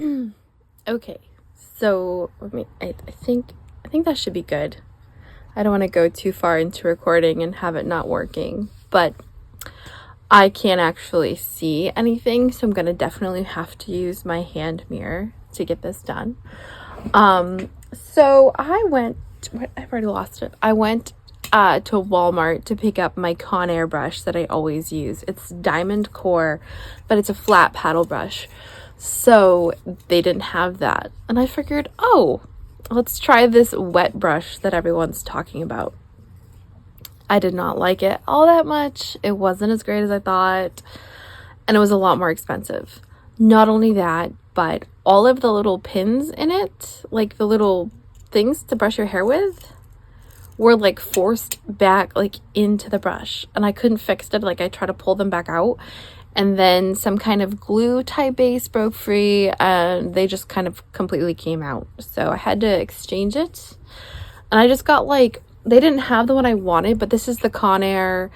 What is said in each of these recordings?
Okay, so I think that should be good. I don't want to go too far into recording and have it not working, but I can't actually see anything, so I'm gonna definitely have to use my hand mirror to get this done. So I've already lost it. I went to Walmart to pick up my Conair brush that I always use. It's Diamond Core, but it's a flat paddle brush. So they didn't have that. And I figured, oh, let's try this wet brush that everyone's talking about. I did not like it all that much. It wasn't as great as I thought, and it was a lot more expensive. Not only that, but all of the little pins in it, like the little things to brush your hair with, were like forced back like into the brush, and I couldn't fix it. Like I tried to pull them back out, and then some kind of glue type base broke free and they just kind of completely came out. So I had to exchange it, and I just got like, they didn't have the one I wanted, but this is the Conair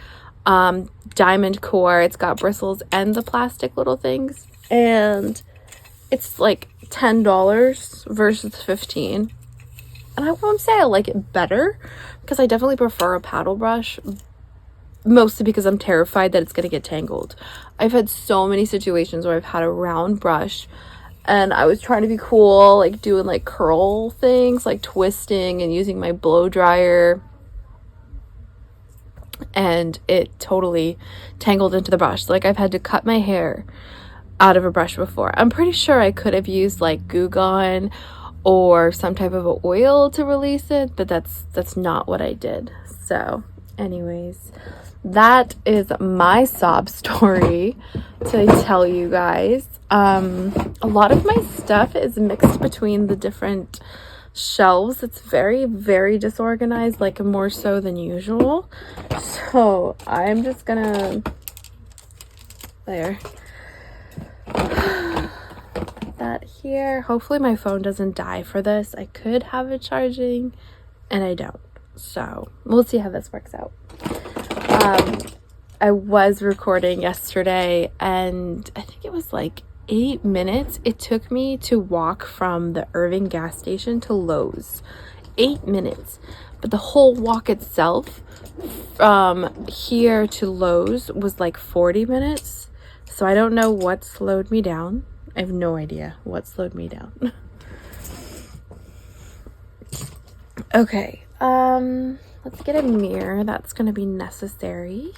Diamond Core. It's got bristles and the plastic little things, and it's like $10 versus $15. And I won't say I like it better, because I definitely prefer a paddle brush, mostly because I'm terrified that it's going to get tangled. I've had so many situations where I've had a round brush and I was trying to be cool, like doing like curl things, like twisting and using my blow dryer, and it totally tangled into the brush. Like I've had to cut my hair out of a brush before. I'm pretty sure I could have used like Goo Gone or some type of a oil to release it, but that's not what I did. So anyways, that is my sob story to tell you guys. A lot of my stuff is mixed between the different shelves. It's very, very disorganized, like more so than usual. So I'm just gonna, there, that here. Hopefully my phone doesn't die for this. I could have it charging and I don't. So we'll see how this works out. I was recording yesterday, and I think it was like 8 minutes it took me to walk from the Irving gas station to Lowe's. 8 minutes. But the whole walk itself from here to Lowe's was like 40 minutes. So I don't know what slowed me down. I have no idea what slowed me down. Okay, let's get a mirror. That's gonna be necessary.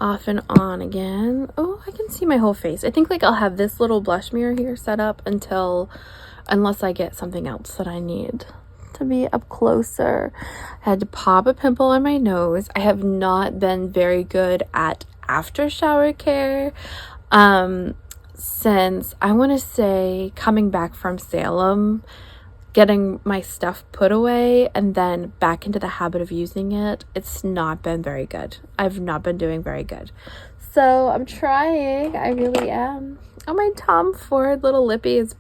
Off and on again. Oh, I can see my whole face. I think like I'll have this little blush mirror here set up unless I get something else that I need to be up closer. I had to pop a pimple on my nose. I have not been very good at after shower care since, I want to say, coming back from Salem, getting my stuff put away and then back into the habit of using it. It's not been very good. I've not been doing very good. So I'm trying. I really am. Oh, my Tom Ford little lippy is,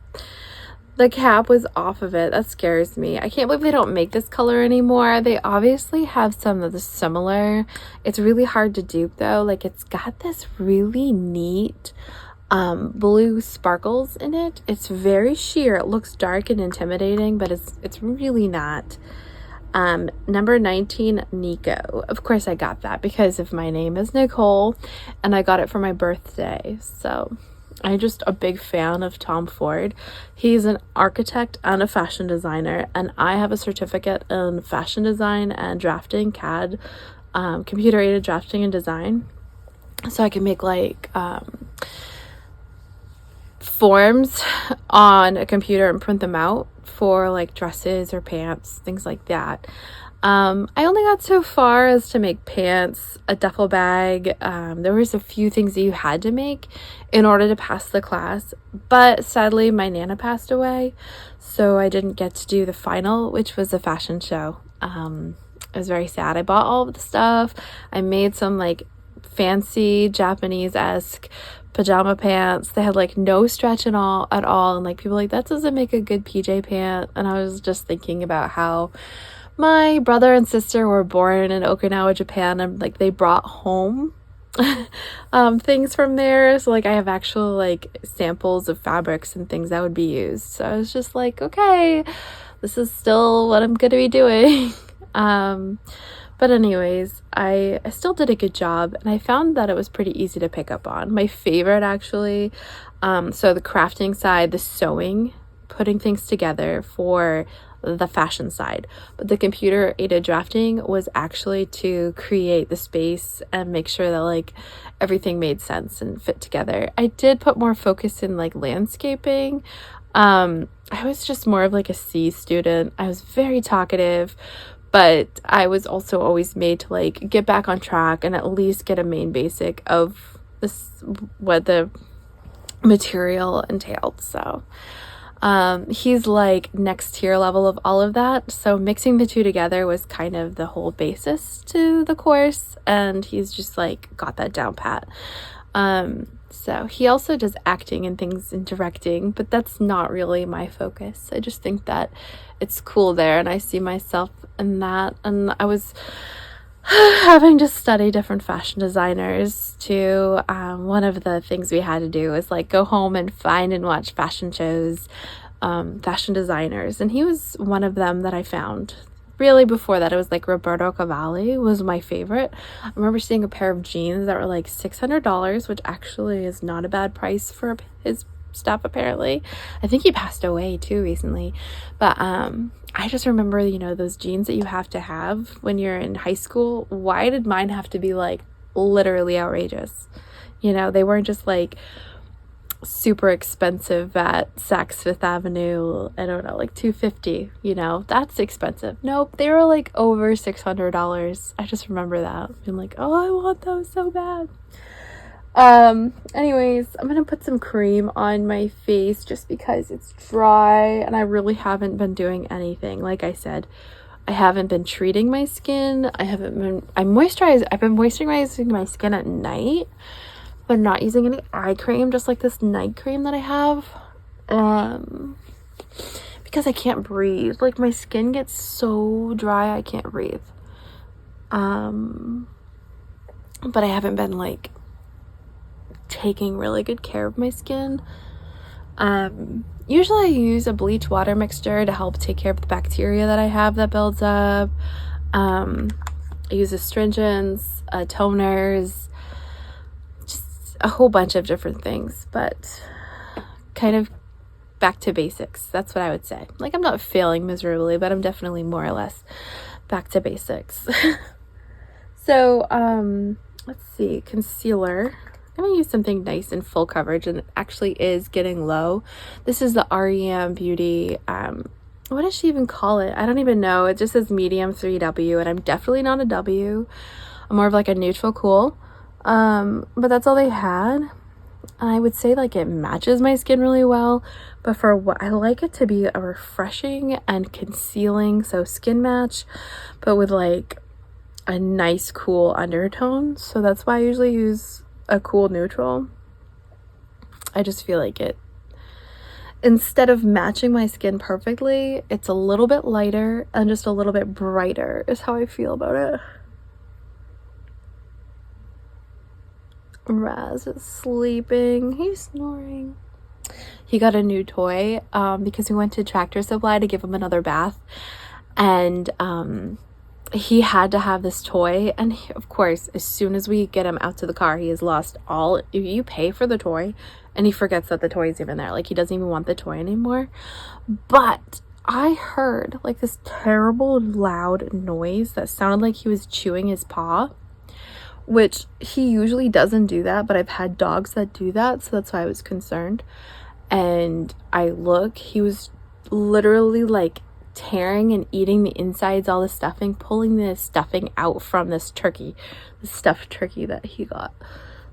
the cap was off of it. That scares me. I can't believe they don't make this color anymore. They obviously have some of the similar. It's really hard to dupe though. Like it's got this really neat blue sparkles in it. It's very sheer. It looks dark and intimidating, but it's really not. Number 19 Nico. Of course I got that because of my name is Nicole, and I got it for my birthday. So I'm just a big fan of Tom Ford. He's an architect and a fashion designer, and I have a certificate in fashion design and drafting, CAD, computer aided drafting and design, so I can make like forms on a computer and print them out for like dresses or pants, things like that. I only got so far as to make pants, a duffel bag. There was a few things that you had to make in order to pass the class, but sadly my Nana passed away, so I didn't get to do the final, which was a fashion show. It was very sad. I bought all of the stuff. I made some like fancy Japanese-esque pajama pants. They had like no stretch at all, and like people like, that doesn't make a good PJ pant. And I was just thinking about how my brother and sister were born in Okinawa, Japan, and like they brought home things from there. So like I have actual like samples of fabrics and things that would be used. So I was just like, okay, this is still what I'm gonna be doing. But anyways, I still did a good job, and I found that it was pretty easy to pick up on. My favorite actually, so the crafting side, the sewing, putting things together for the fashion side, but the computer aided drafting was actually to create the space and make sure that like everything made sense and fit together. I did put more focus in like landscaping. I was just more of like a C student. I was very talkative, but I was also always made to like get back on track and at least get a main basic of this, what the material entailed. So he's like next tier level of all of that, so mixing the two together was kind of the whole basis to the course, and he's just like got that down pat. So he also does acting and things and directing, but that's not really my focus. I just think that it's cool there, and I see myself in that. And I was having to study different fashion designers too. One of the things we had to do was like go home and find and watch fashion shows, fashion designers, and he was one of them that I found. Really, before that, it was like Roberto Cavalli was my favorite. I remember seeing a pair of jeans that were like $600, which actually is not a bad price for his stuff, apparently. I think he passed away too recently. But I just remember, you know, those jeans that you have to have when you're in high school. Why did mine have to be like literally outrageous? You know, they weren't just like super expensive at Saks Fifth Avenue, I don't know, like $250, you know, that's expensive. Nope, they were like over $600. I just remember that being like, oh, I want those so bad. Anyways, I'm gonna put some cream on my face just because it's dry and I really haven't been doing anything. Like I said, I haven't been treating my skin. I've been moisturizing my skin at night, but not using any eye cream, just like this night cream that I have. Because I can't breathe. Like my skin gets so dry I can't breathe. But I haven't been like taking really good care of my skin. Usually I use a bleach water mixture to help take care of the bacteria that I have that builds up. I use astringents, toners, just a whole bunch of different things, but kind of back to basics. That's what I would say. Like, I'm not failing miserably, but I'm definitely more or less back to basics. So, let's see, concealer. I'm going to use something nice and full coverage, and it actually is getting low. This is the REM Beauty, what does she even call it? I don't even know. It just says medium 3W, and I'm definitely not a W. I'm more of like a neutral cool. But that's all they had. I would say like it matches my skin really well, but for what I like it to be a refreshing and concealing, so skin match, but with like a nice cool undertone. So that's why I usually use a cool neutral. I just feel like it, instead of matching my skin perfectly, it's a little bit lighter and just a little bit brighter is how I feel about it. Raz is sleeping. He's snoring. He got a new toy because we went to Tractor Supply to give him another bath, and he had to have this toy. And he, of course, as soon as we get him out to the car, he has lost all. You pay for the toy and he forgets that the toy is even there. Like, he doesn't even want the toy anymore. But I heard like this terrible loud noise that sounded like he was chewing his paw, which he usually doesn't do that, but I've had dogs that do that, so that's why I was concerned. And I look, he was literally like tearing and eating the insides, all the stuffing, pulling the stuffing out from this turkey, the stuffed turkey that he got.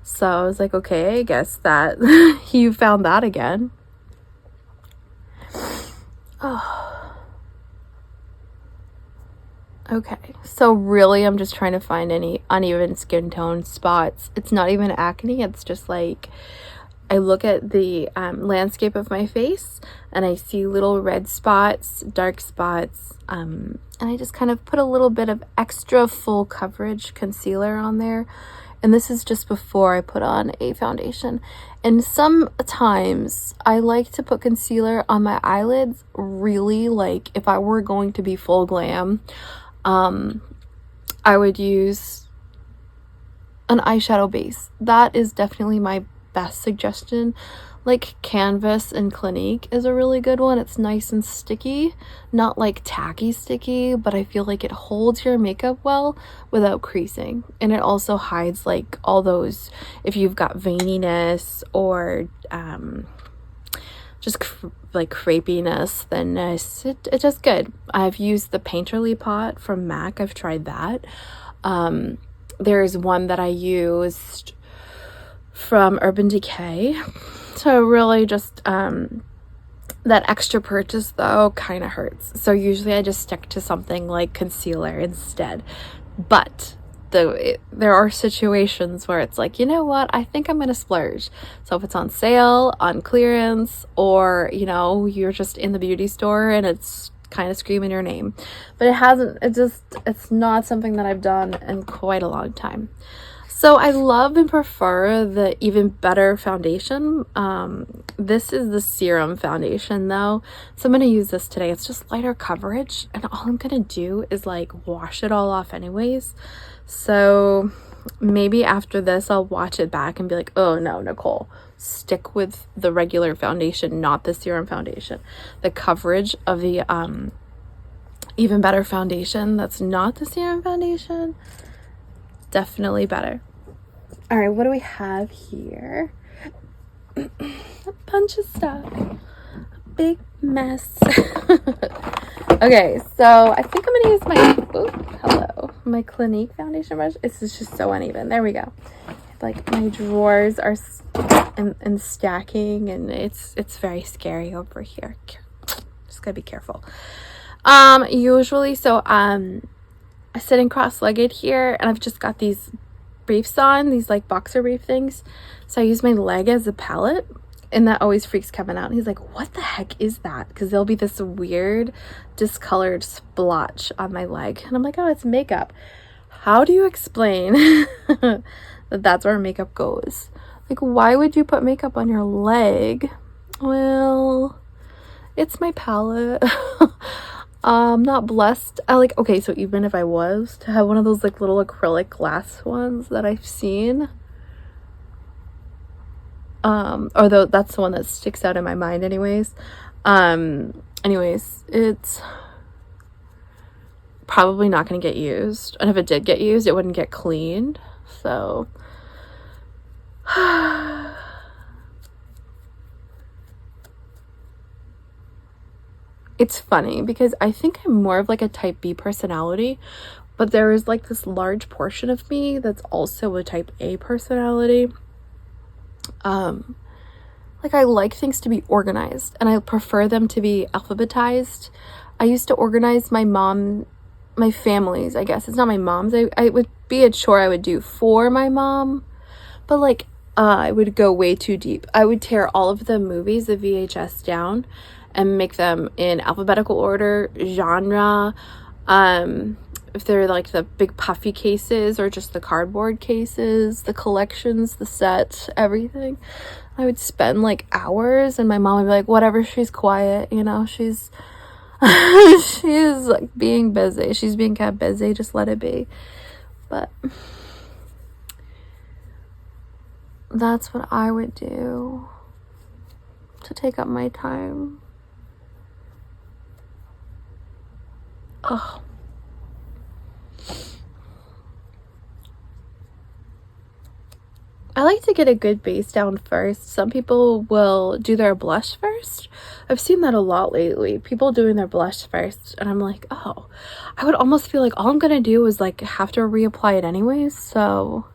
So I was like, okay, I guess that he found that again. Oh. Okay, so really I'm just trying to find any uneven skin tone spots. It's not even acne, it's just like I look at the landscape of my face and I see little red spots, dark spots, and I just kind of put a little bit of extra full coverage concealer on there. And this is just before I put on a foundation. And sometimes I like to put concealer on my eyelids, really, like if I were going to be full glam. I would use an eyeshadow base. That is definitely my best suggestion. Like Canvas and Clinique is a really good one. It's nice and sticky, not like tacky sticky, but I feel like it holds your makeup well without creasing. And it also hides like all those, if you've got veininess or just like crepiness, thinness, it does good. I've used the Painterly pot from MAC. I've tried that. There's one that I used from Urban Decay. So really just that extra purchase though kind of hurts. So usually I just stick to something like concealer instead. But there are situations where it's like, you know what, I think I'm gonna splurge. So if it's on sale, on clearance, or you know, you're just in the beauty store and it's kind of screaming your name. But it's not something that I've done in quite a long time. So I love and prefer the Even Better foundation. This is the serum foundation though. So I'm going to use this today. It's just lighter coverage and all I'm going to do is like wash it all off anyways. So maybe after this I'll watch it back and be like, oh no, Nicole, stick with the regular foundation, not the serum foundation. The coverage of the Even Better foundation that's not the serum foundation, definitely better. All right, what do we have here? A bunch of stuff. Big mess. Okay, so I think I'm gonna use my Clinique foundation brush. This is just so uneven. There we go. Like my drawers are in stacking, and it's very scary over here. Just gotta be careful. Usually, so I'm sitting cross-legged here, and I've just got these briefs on, these like boxer brief things. So I use my leg as a palette, and that always freaks Kevin out. And he's like, what the heck is that? Because there'll be this weird discolored splotch on my leg. And I'm like, oh, it's makeup. How do you explain that that's where makeup goes? Like, why would you put makeup on your leg? Well, it's my palette. I'm not blessed. Okay, so even if I was to have one of those like little acrylic glass ones that I've seen, although that's the one that sticks out in my mind anyways. Anyways, it's probably not going to get used. And if it did get used, it wouldn't get cleaned. So it's funny because I think I'm more of like a type B personality, but there is like this large portion of me that's also a type A personality. Like I like things to be organized and I prefer them to be alphabetized. I used to organize my family's, I guess. It's not my mom's. I would be a chore I would do for my mom, but like I would go way too deep. I would tear all of the movies, the VHS down, and make them in alphabetical order, genre, if they're like the big puffy cases or just the cardboard cases, the collections, the set, everything. I would spend like hours, and my mom would be like, whatever, she's quiet, you know, she's she's like being busy, she's being kept busy, just let it be. But that's what I would do to take up my time. Oh, I like to get a good base down first. Some people will do their blush first. I've seen that a lot lately. People doing their blush first, and I'm like, oh, I would almost feel like all I'm gonna do is like have to reapply it anyways. So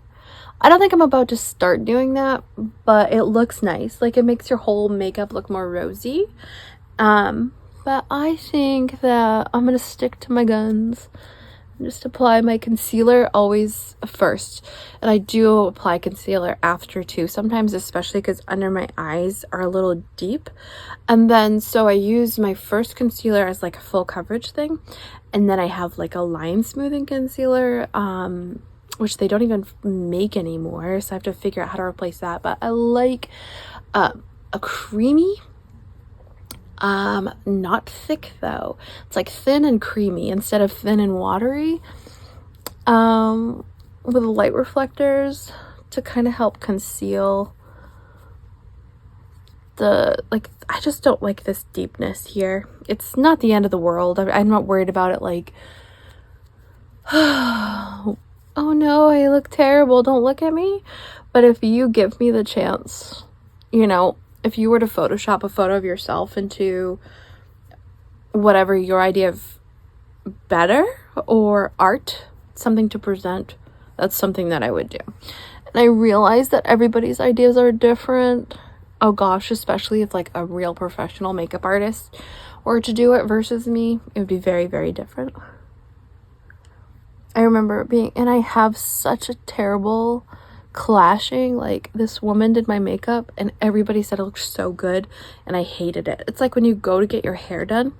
I don't think I'm about to start doing that, but it looks nice. Like it makes your whole makeup look more rosy. But I think that I'm gonna stick to my guns. Just apply my concealer always first, and I do apply concealer after too sometimes, especially because under my eyes are a little deep. And then so I use my first concealer as like a full coverage thing, and then I have like a line smoothing concealer which they don't even make anymore, so I have to figure out how to replace that. But I like a creamy, not thick though. It's like thin and creamy instead of thin and watery, with light reflectors to kind of help conceal I just don't like this deepness here. It's not the end of the world. I'm not worried about it like, oh no, I look terrible, don't look at me. But if you give me the chance, you know, if you were to Photoshop a photo of yourself into whatever your idea of better or art, something to present, that's something that I would do. And I realize that everybody's ideas are different. Oh gosh, especially if like a real professional makeup artist were to do it versus me, it would be very, very different. I remember and I have such a terrible clashing, like this woman did my makeup and everybody said it looked so good and I hated it. It's like when you go to get your hair done,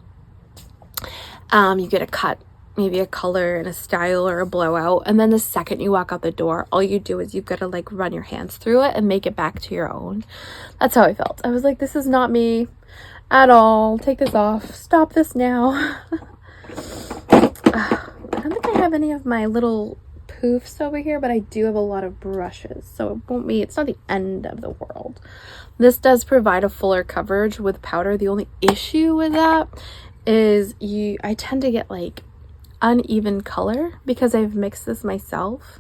you get a cut, maybe a color and a style or a blowout, and then the second you walk out the door, all you do is you've got to like run your hands through it and make it back to your own. That's how I felt. I was like, this is not me at all. Take this off. Stop this now. I don't think I have any of my little poofs over here, but I do have a lot of brushes, so it's not the end of the world. This does provide a fuller coverage with powder. The only issue with that is I tend to get like uneven color because I've mixed this myself,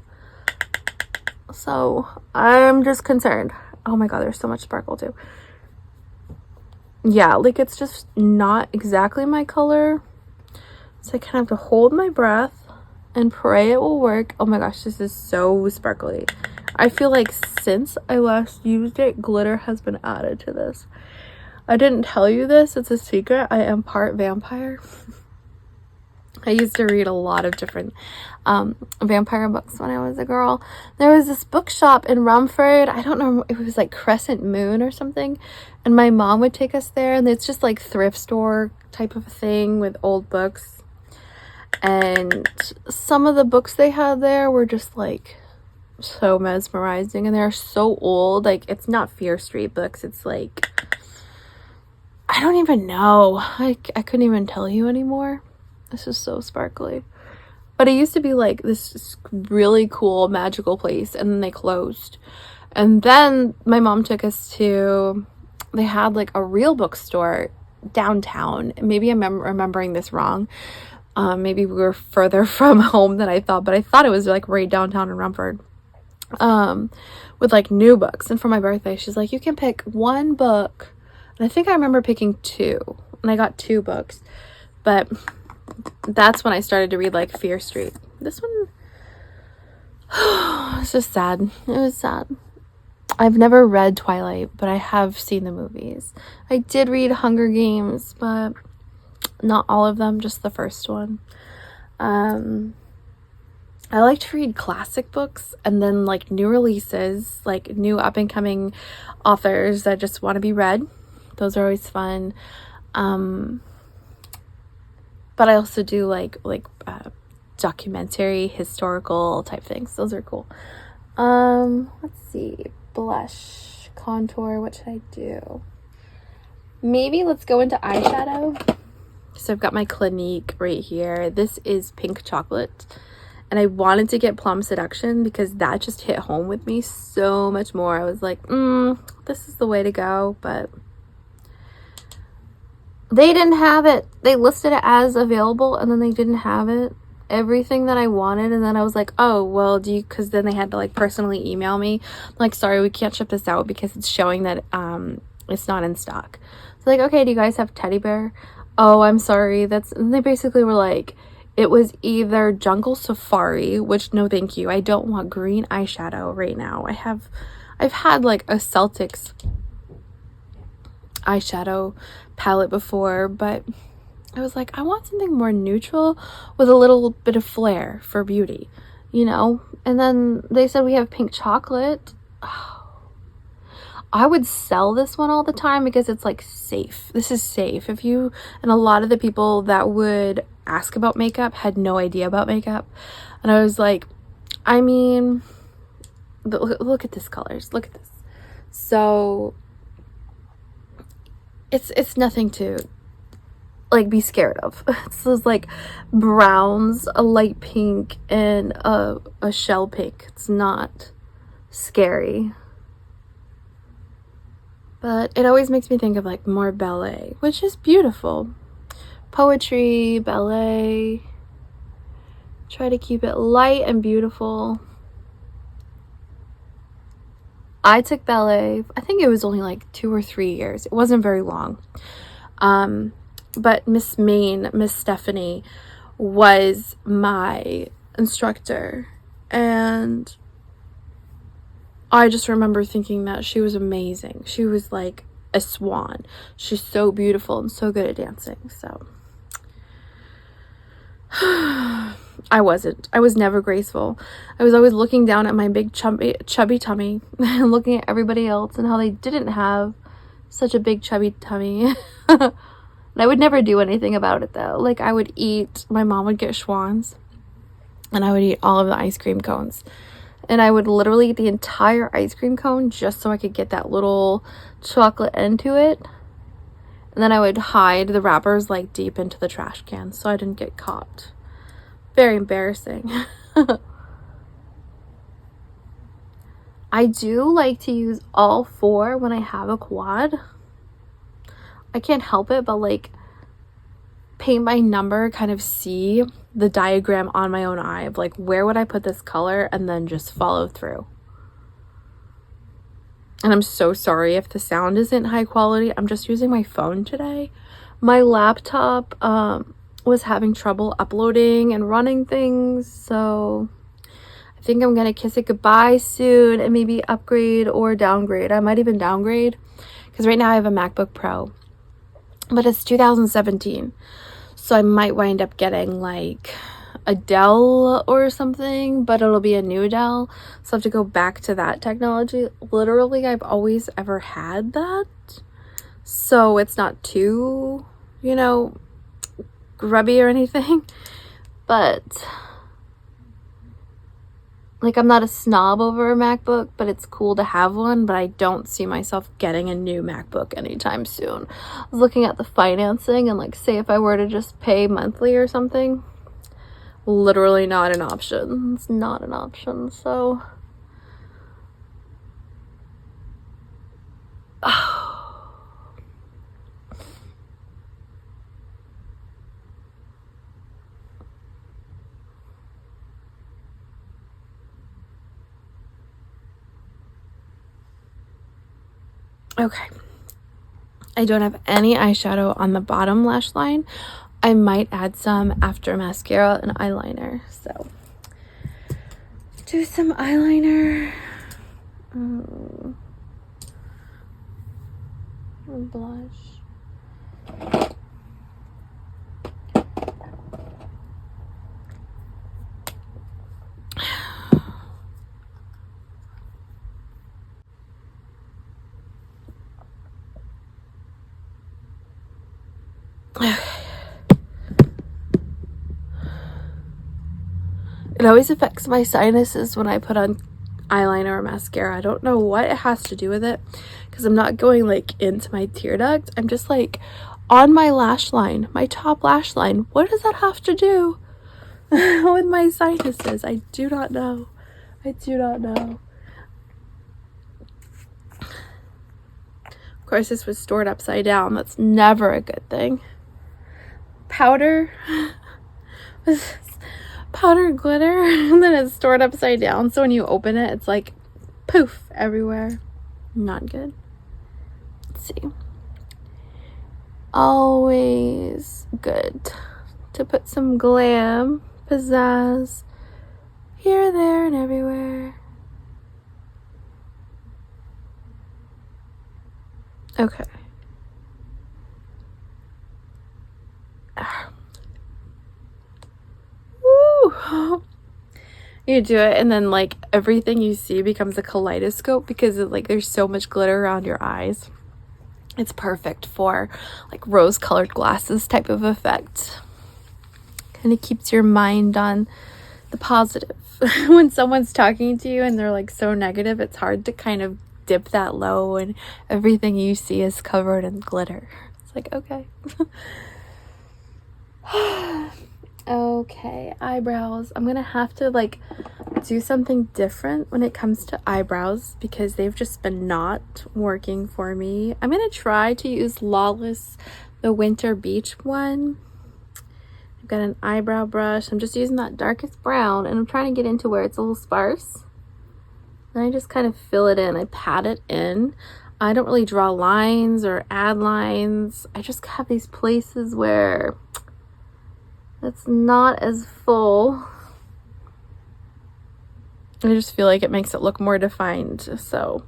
so I'm just concerned. Oh my god, there's so much sparkle too. Yeah, like it's just not exactly my color, so I kind of have to hold my breath and pray it will work. Oh my gosh, this is so sparkly. I feel like since I last used it, glitter has been added to this. I didn't tell you this, it's a secret. I am part vampire. I used to read a lot of different vampire books when I was a girl. There was this bookshop in Rumford. I don't know, it was like Crescent Moon or something. And my mom would take us there, and it's just like thrift store type of thing with old books. And some of the books they had there were just like so mesmerizing, and they're so old. Like, it's not Fear Street books. It's like, I don't even know. I couldn't even tell you anymore. This is so sparkly. But it used to be like this really cool magical place, and then they closed. And then my mom took us to, they had like a real bookstore downtown. Maybe I'm remembering this wrong. Maybe we were further from home than I thought, but I thought it was like right downtown in Rumford. With like new books. And for my birthday, she's like, you can pick one book. And I think I remember picking two, and I got 2 books. But that's when I started to read like Fear Street. This one, it's just sad. It was sad. I've never read Twilight, but I have seen the movies. I did read Hunger Games, but not all of them, just the first one. I like to read classic books and then like new releases, like new up and coming authors that just want to be read. Those are always fun. But I also do like documentary, historical type things. Those are cool. Let's see. Blush, contour, what should I do? Maybe let's go into eyeshadow. So I've got my Clinique right here. This is Pink Chocolate. And I wanted to get Plum Seduction because that just hit home with me so much more. I was like, this is the way to go. But they didn't have it. They listed it as available, and then they didn't have it. Everything that I wanted. And then I was like, oh, well, because then they had to like personally email me. I'm like, sorry, we can't ship this out because it's showing that it's not in stock. So like, okay, do you guys have Teddy Bear? Oh, I'm sorry. And they basically were like, it was either Jungle Safari, which no thank you. I don't want green eyeshadow right now. I've had like a Celtics eyeshadow palette before, but I was like, I want something more neutral with a little bit of flair for beauty, you know? And then they said we have Pink Chocolate. I would sell this one all the time because it's like safe. This is safe. And a lot of the people that would ask about makeup had no idea about makeup. And I was like, I mean, look at this colors. Look at this. So it's nothing to like be scared of. It's those like browns, a light pink, and a shell pink. It's not scary. But it always makes me think of like more ballet, which is beautiful. Poetry, ballet. Try to keep it light and beautiful. I took ballet, I think it was only like 2 or 3 years. It wasn't very long. But Miss Maine, Miss Stephanie, was my instructor. And I just remember thinking that she was amazing. She was like a swan. She's so beautiful and so good at dancing. So I wasn't. I was never graceful. I was always looking down at my big chubby tummy and looking at everybody else and how they didn't have such a big chubby tummy. And I would never do anything about it though. Like I would eat, my mom would get Schwann's and I would eat all of the ice cream cones. And I would literally eat the entire ice cream cone just so I could get that little chocolate end to it. And then I would hide the wrappers like deep into the trash can so I didn't get caught. Very embarrassing. I do like to use all 4 when I have a quad. I can't help it but like paint by number, kind of see the diagram on my own eye of like where would I put this color and then just follow through. And I'm so sorry if the sound isn't high quality. I'm just using my phone today. My laptop was having trouble uploading and running things, so I think I'm gonna kiss it goodbye soon and maybe upgrade or downgrade. I might even downgrade because right now I have a MacBook Pro, but it's 2017, so I might wind up getting like a Dell or something, but it'll be a new Dell, so I have to go back to that technology. Literally, I've always ever had that, so it's not too, you know, grubby or anything, but like I'm not a snob over a MacBook, but it's cool to have one, but I don't see myself getting a new MacBook anytime soon. I was looking at the financing and like say if I were to just pay monthly or something, literally not an option. It's not an option. So okay, I don't have any eyeshadow on the bottom lash line. I might add some after mascara and eyeliner. So do some eyeliner. Blush. Okay. It always affects my sinuses when I put on eyeliner or mascara. I don't know what it has to do with it because I'm not going like into my tear duct. I'm just like on my lash line, my top lash line. What does that have to do with my sinuses? I do not know. I do not know. Of course, this was stored upside down. That's never a good thing. Powder powder glitter and then it's stored upside down, so when you open it it's like poof everywhere. Not good. Let's see. Always good to put some glam, pizzazz here, there, and everywhere. Okay. Woo! You do it and then like everything you see becomes a kaleidoscope because like there's so much glitter around your eyes. It's perfect for like rose colored glasses type of effect. Kind of keeps your mind on the positive. When someone's talking to you and they're like so negative, it's hard to kind of dip that low and everything you see is covered in glitter. It's like, okay. Okay, eyebrows. I'm gonna have to like do something different when it comes to eyebrows because they've just been not working for me. I'm gonna try to use Lawless, the Winter Beach one. I've got an eyebrow brush. I'm just using that darkest brown and I'm trying to get into where it's a little sparse. And I just kind of fill it in. I pat it in. I don't really draw lines or add lines. I just have these places where it's not as full. I just feel like it makes it look more defined. So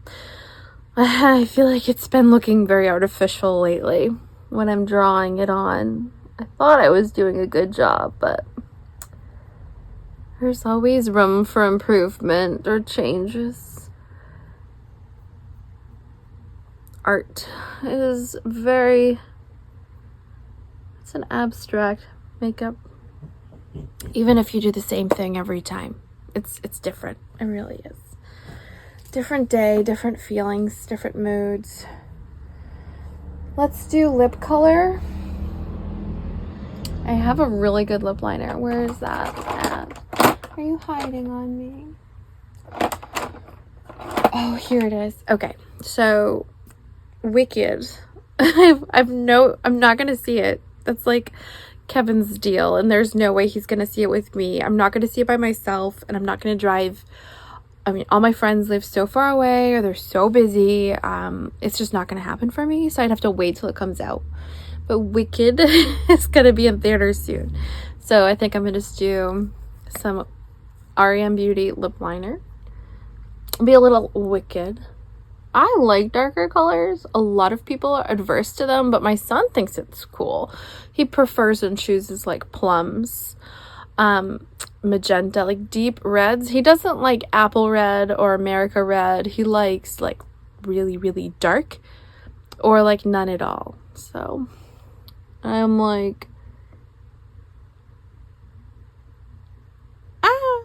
I feel like it's been looking very artificial lately when I'm drawing it on. I thought I was doing a good job, but there's always room for improvement or changes. Art is it's an abstract makeup. Even if you do the same thing every time, it's different. It really is. Different day, different feelings, different moods. Let's do lip color. I have a really good lip liner. Where is that at? Are you hiding on me? Oh, here it is. Okay, so Wicked. I'm not gonna see it. That's like Kevin's deal, and there's no way he's gonna see it with me. I'm not gonna see it by myself, and I'm not gonna drive. I mean, all my friends live so far away or they're so busy. It's just not gonna happen for me, so I'd have to wait till it comes out. But Wicked is gonna be in theaters soon, so I think I'm gonna just do some REM Beauty lip liner. Be a little Wicked. I like darker colors. A lot of people are adverse to them, but my son thinks it's cool. He prefers and chooses like plums, magenta, like deep reds. He doesn't like apple red or America red. He likes like really, really dark or like none at all. So I'm like, I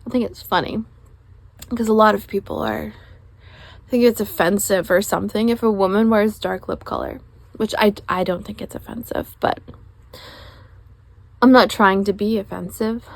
think it's funny because a lot of people think it's offensive or something if a woman wears dark lip color, which I don't think it's offensive, but I'm not trying to be offensive.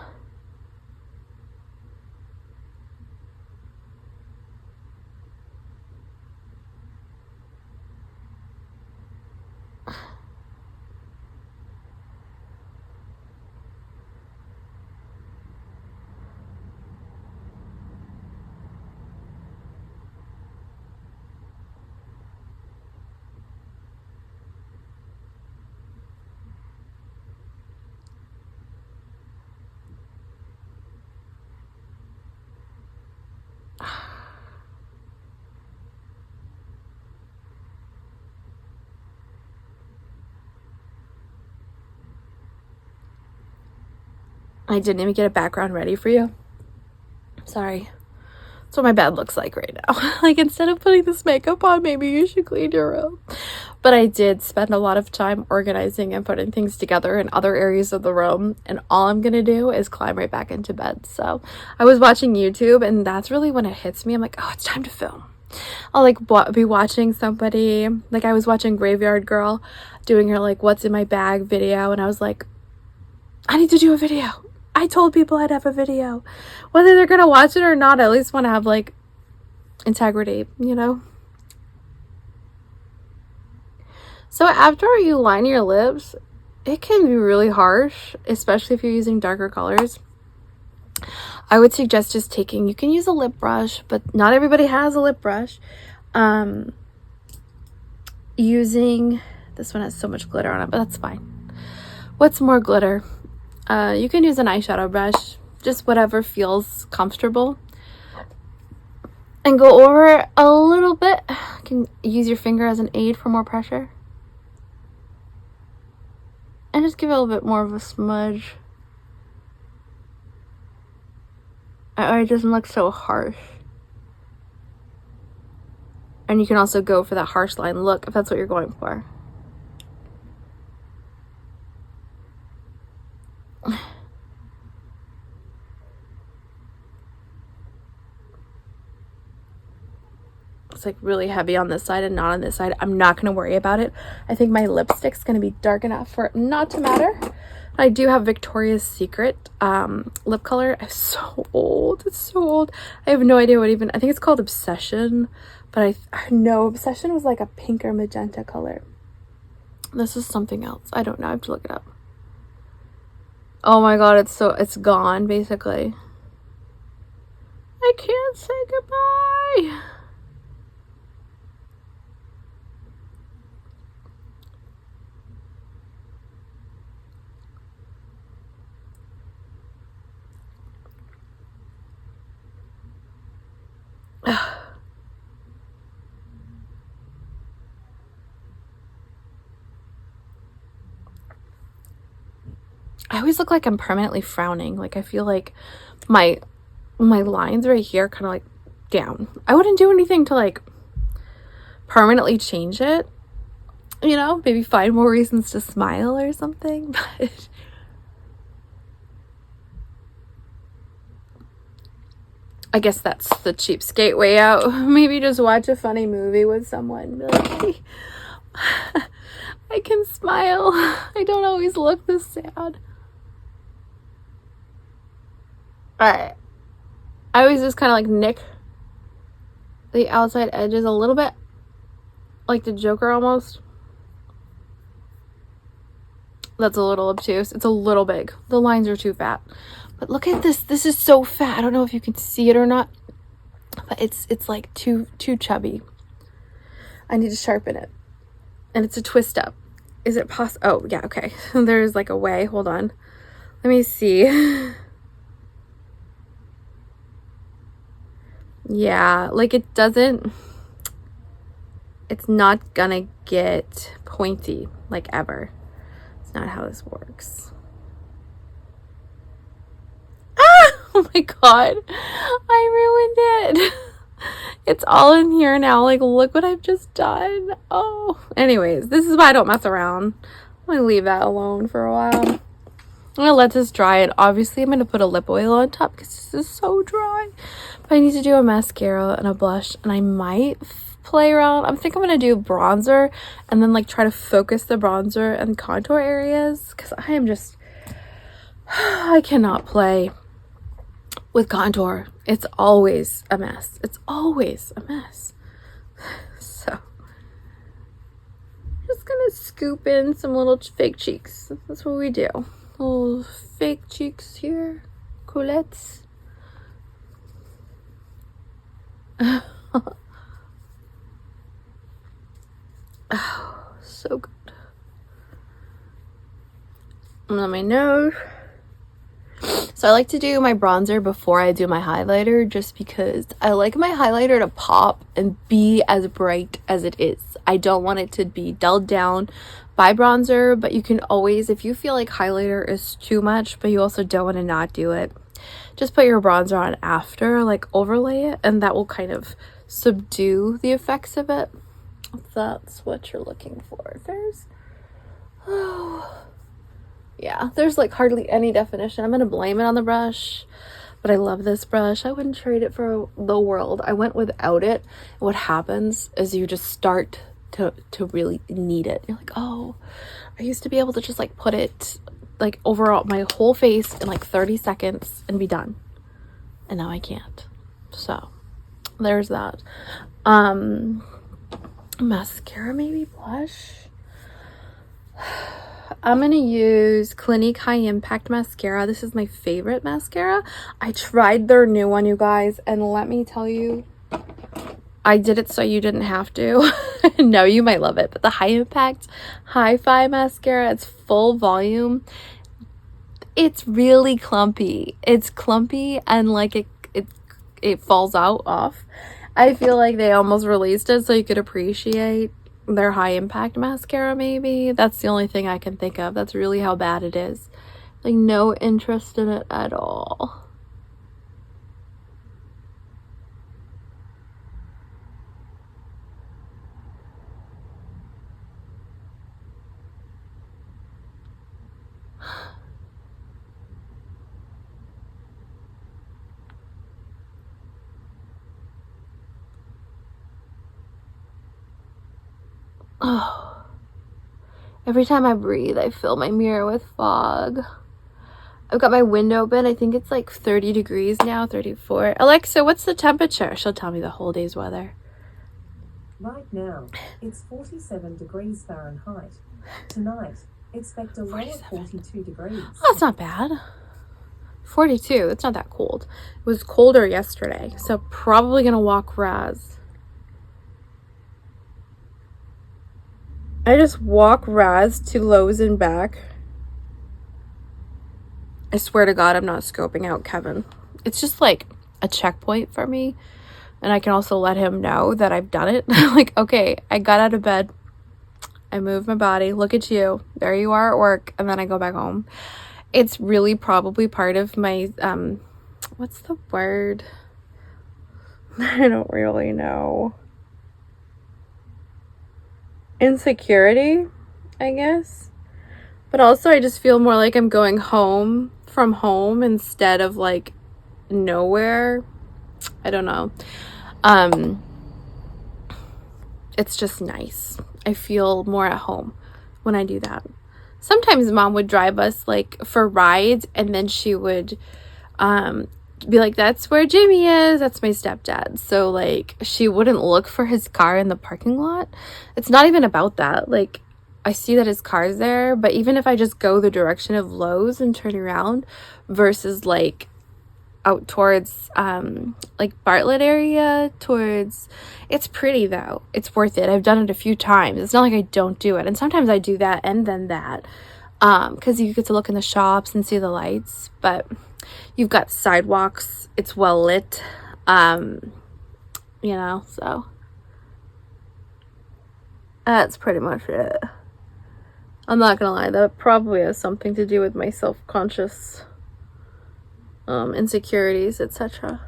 I didn't even get a background ready for you. Sorry. That's what my bed looks like right now. Like, instead of putting this makeup on, maybe you should clean your room. But I did spend a lot of time organizing and putting things together in other areas of the room, and all I'm gonna do is climb right back into bed. So I was watching YouTube, and that's really when it hits me. I'm like, oh, it's time to film. I'll like be watching somebody, like I was watching Graveyard Girl doing her like what's in my bag video, and I was like, I need to do a video. I told people I'd have a video. Whether they're gonna watch it or not, I at least want to have like integrity, you know? So after you line your lips, it can be really harsh, especially if you're using darker colors. I would suggest just you can use a lip brush, but not everybody has a lip brush. Using, this one has so much glitter on it, but that's fine. What's more glitter? You can use an eyeshadow brush, just whatever feels comfortable. And go over it a little bit. You can use your finger as an aid for more pressure. And just give it a little bit more of a smudge. It doesn't look so harsh. And you can also go for that harsh line look if that's what you're going for. it's like really heavy on this side and not on this side. I'm not going to worry about it. I think my lipstick's going to be dark enough for it not to matter. I do have Victoria's Secret lip color. It's so old. It's so old. I have no idea what even, I think it's called Obsession, but I know Obsession was like a pink or magenta color. This is something else. I don't know. I have to look it up. Oh my god, it's gone basically. I can't say goodbye. I always look like I'm permanently frowning. Like I feel like my lines right here kind of like down. I wouldn't do anything to like permanently change it, you know, maybe find more reasons to smile or something, but I guess that's the cheapskate way out. Maybe just watch a funny movie with someone. Be like, hey, I can smile. I don't always look this sad. Alright. I always just kind of like nick the outside edges a little bit. Like the Joker almost. That's a little obtuse. It's a little big. The lines are too fat. But look at this. This is so fat. I don't know if you can see it or not. But it's like too chubby. I need to sharpen it. And it's a twist up. Is it possible? Oh, yeah, okay. There's like a way. Hold on. Let me see. Yeah, like it doesn't, it's not gonna get pointy like ever. It's not how this works. Ah! Oh my god, I ruined it. It's all in here now. Like, look what I've just done. Oh, anyways, this is why I don't mess around. I'm gonna leave that alone for a while. I'm gonna let this dry, and obviously I'm gonna put a lip oil on top because this is so dry. But I need to do a mascara and a blush, and I might play around. I think I'm gonna do bronzer and then like try to focus the bronzer and contour areas, because I am just I cannot play with contour. It's always a mess. It's always a mess. So just gonna scoop in some little fake cheeks. That's what we do. Little fake cheeks here, coulettes. Oh, so good. And on my nose. So I like to do my bronzer before I do my highlighter, just because I like my highlighter to pop and be as bright as it is. I don't want it to be dulled down by bronzer, but you can always, if you feel like highlighter is too much but you also don't want to not do it, just put your bronzer on after, like overlay it, and that will kind of subdue the effects of it, if that's what you're looking for. There's like hardly any definition. I'm gonna blame it on the brush, but I love this brush. I wouldn't trade it for the world. I went without it. What happens is you just start to really need it. You're like, oh, I used to be able to just like put it like over my whole face in like 30 seconds and be done, and now I can't. So there's that. Mascara, maybe blush. I'm gonna use Clinique High Impact Mascara. This is my favorite mascara. I tried their new one, you guys, and let me tell you, I did it so you didn't have to. No, you might love it, but the High Impact Hi-Fi Mascara, it's full volume. It's really clumpy. It's clumpy, and like it falls out off. I feel like they almost released it so you could appreciate their high impact mascara. Maybe that's the only thing I can think of. That's really how bad it is. Like, no interest in it at all. Oh, every time I breathe, I fill my mirror with fog. I've got my window open. I think it's like 30 degrees now, 34. Alexa, what's the temperature? She'll tell me the whole day's weather. Right now, it's 47 degrees Fahrenheit. Tonight, expect a low of 42 degrees. Oh, that's not bad. 42, it's not that cold. It was colder yesterday, so probably gonna walk Raz. I just walk Raz to Lowe's and back. I swear to God, I'm not scoping out Kevin. It's just like a checkpoint for me. And I can also let him know that I've done it. Like, okay, I got out of bed. I moved my body. Look at you. There you are at work. And then I go back home. It's really probably part of my, what's the word? I don't really know. Insecurity, I guess. But also I just feel more like I'm going home from home instead of like nowhere. I don't know. It's just nice. I feel more at home when I do that. Sometimes mom would drive us like for rides, and then she would be like, that's where Jimmy is. That's my stepdad. So like she wouldn't look for his car in the parking lot. It's not even about that. Like I see that his car's there, but even if I just go the direction of Lowe's and turn around versus like out towards like Bartlett area towards, it's pretty though. It's worth it. I've done it a few times. It's not like I don't do it. And sometimes I do that and then that because you get to look in the shops and see the lights, but you've got sidewalks, it's well lit, you know, so that's pretty much it. I'm not gonna lie, that probably has something to do with my self-conscious insecurities, etc.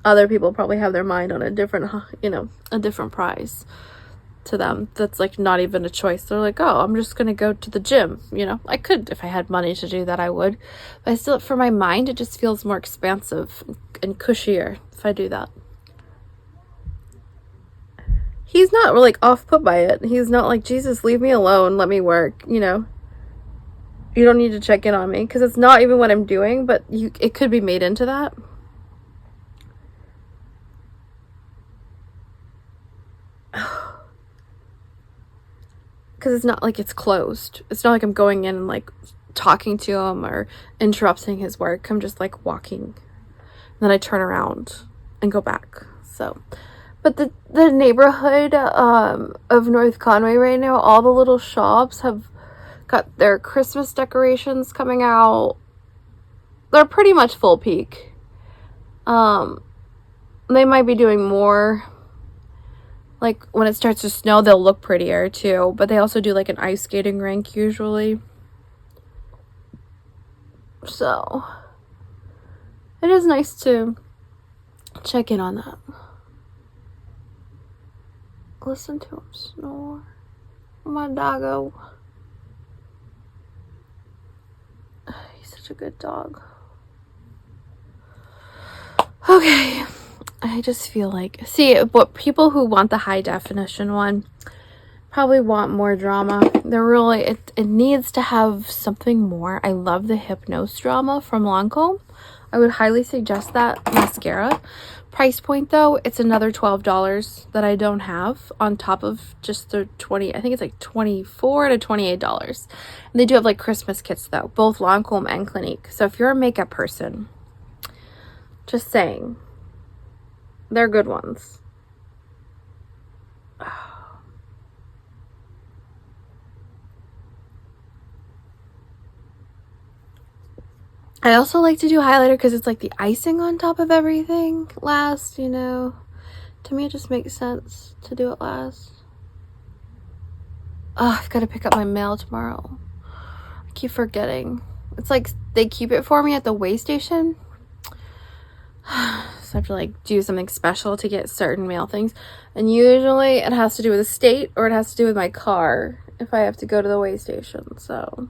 Other people probably have their mind on a different, you know, a different prize to them. That's like not even a choice. They're like, oh, I'm just gonna go to the gym, you know. I could, if I had money to do that, I would, but I still, for my mind, it just feels more expansive and cushier if I do that. He's not like off put by it. He's not like, Jesus, leave me alone, let me work, you know. You don't need to check in on me, because it's not even what I'm doing, but it could be made into that. Because it's not like it's closed. It's not like I'm going in and like talking to him or interrupting his work. I'm just like walking. And then I turn around and go back. So, but the neighborhood of North Conway right now, all the little shops have got their Christmas decorations coming out. They're pretty much full peak. They might be doing more. Like when it starts to snow, they'll look prettier too, but they also do like an ice skating rink usually. So it is nice to check in on that. Listen to him snore. My doggo. He's such a good dog. Okay. I just feel like, see, what people who want the high definition one probably want more drama. They're really, it needs to have something more. I love the Hypnose drama from Lancome. I would highly suggest that mascara. Price point though, it's another $12 that I don't have on top of just the 20, I think it's like $24 to $28. And they do have like Christmas kits though, both Lancome and Clinique. So if you're a makeup person, just saying, they're good ones. I also like to do highlighter because it's like the icing on top of everything last, you know. To me, it just makes sense to do it last. Oh, I've got to pick up my mail tomorrow. I keep forgetting. It's like they keep it for me at the weigh station. So I have to like do something special to get certain mail things. And usually it has to do with the state or it has to do with my car if I have to go to the weigh station. So,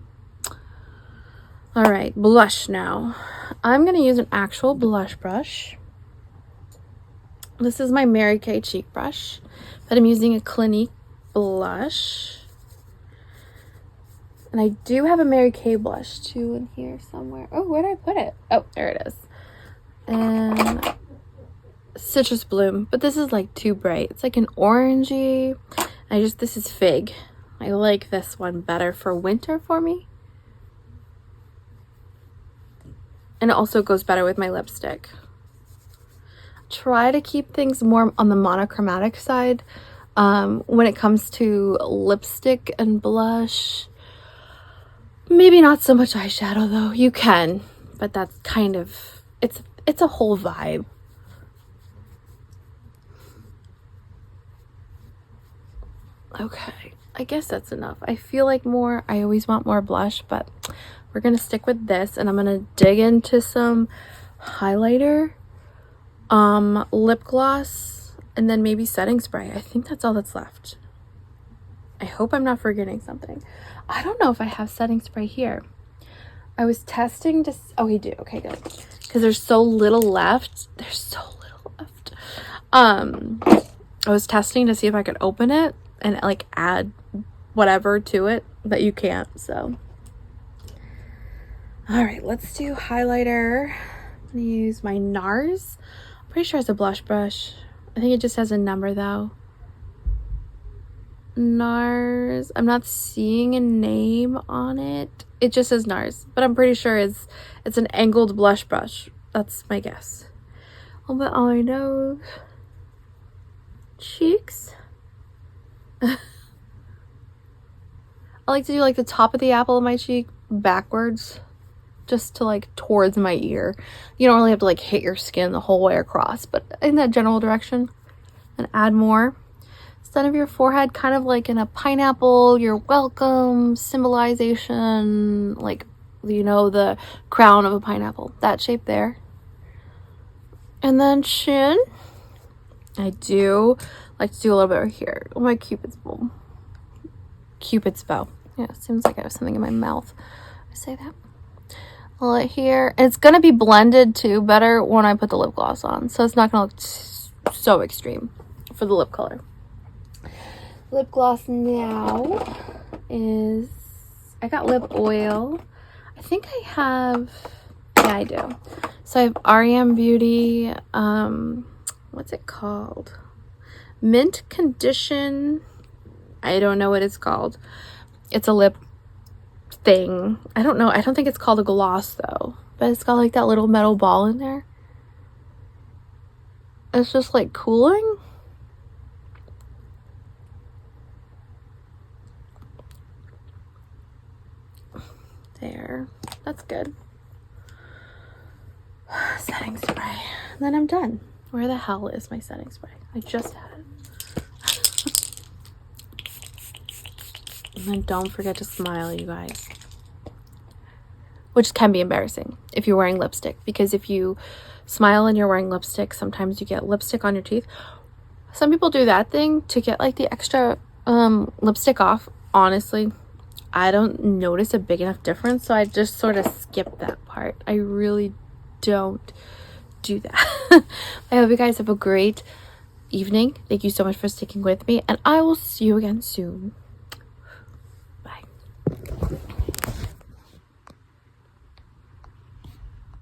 all right, blush now. I'm going to use an actual blush brush. This is my Mary Kay cheek brush, but I'm using a Clinique blush. And I do have a Mary Kay blush too in here somewhere. Oh, where did I put it? Oh, there it is. And Citrus Bloom, but this is like too bright. It's like an orangey. This is Fig. I like this one better for winter for me. And it also goes better with my lipstick. Try to keep things more on the monochromatic side when it comes to lipstick and blush. Maybe not so much eyeshadow though. You can, but that's kind of, it's a whole vibe. Okay, I guess that's enough. I feel like I always want more blush, but we're gonna stick with this, and I'm gonna dig into some highlighter, lip gloss, and then maybe setting spray. I think that's all that's left. I hope I'm not forgetting something. I don't know if I have setting spray here. I was testing to, oh, we do. Okay, good. Because there's so little left. I was testing to see if I could open it and like add whatever to it, but you can't, so. All right, let's do highlighter. I'm gonna use my NARS. I'm pretty sure it's a blush brush. I think it just has a number though. NARS. I'm not seeing a name on it. It just says NARS, but I'm pretty sure it's an angled blush brush. That's my guess. A little bit on my nose. Cheeks. I like to do like the top of the apple of my cheek backwards, just to like towards my ear. You don't really have to like hit your skin the whole way across, but in that general direction. And add more. Center of your forehead, kind of like in a pineapple, you're welcome symbolization, like, you know, the crown of a pineapple, that shape there. And then chin. I do like to do a little bit right here. Oh, my Cupid's bow. Cupid's bow. Yeah, it seems like I have something in my mouth. I say that. A little here. It's going to be blended too better when I put the lip gloss on. So it's not going to look so extreme for the lip color. Lip gloss now is, I got lip oil. I think I have, yeah, I do. So I have REM Beauty, what's it called? Mint Condition. I don't know what it's called. It's a lip thing. I don't know. I don't think it's called a gloss though, but it's got like that little metal ball in there. It's just like cooling. There. That's good. Setting spray. And then I'm done. Where the hell is my setting spray? I just had it. And then don't forget to smile, you guys. Which can be embarrassing if you're wearing lipstick. Because if you smile and you're wearing lipstick, sometimes you get lipstick on your teeth. Some people do that thing to get like the extra lipstick off. Honestly, I don't notice a big enough difference, so I just sort of skip that part. I really don't do that. I hope you guys have a great evening. Thank you so much for sticking with me, and I will see you again soon.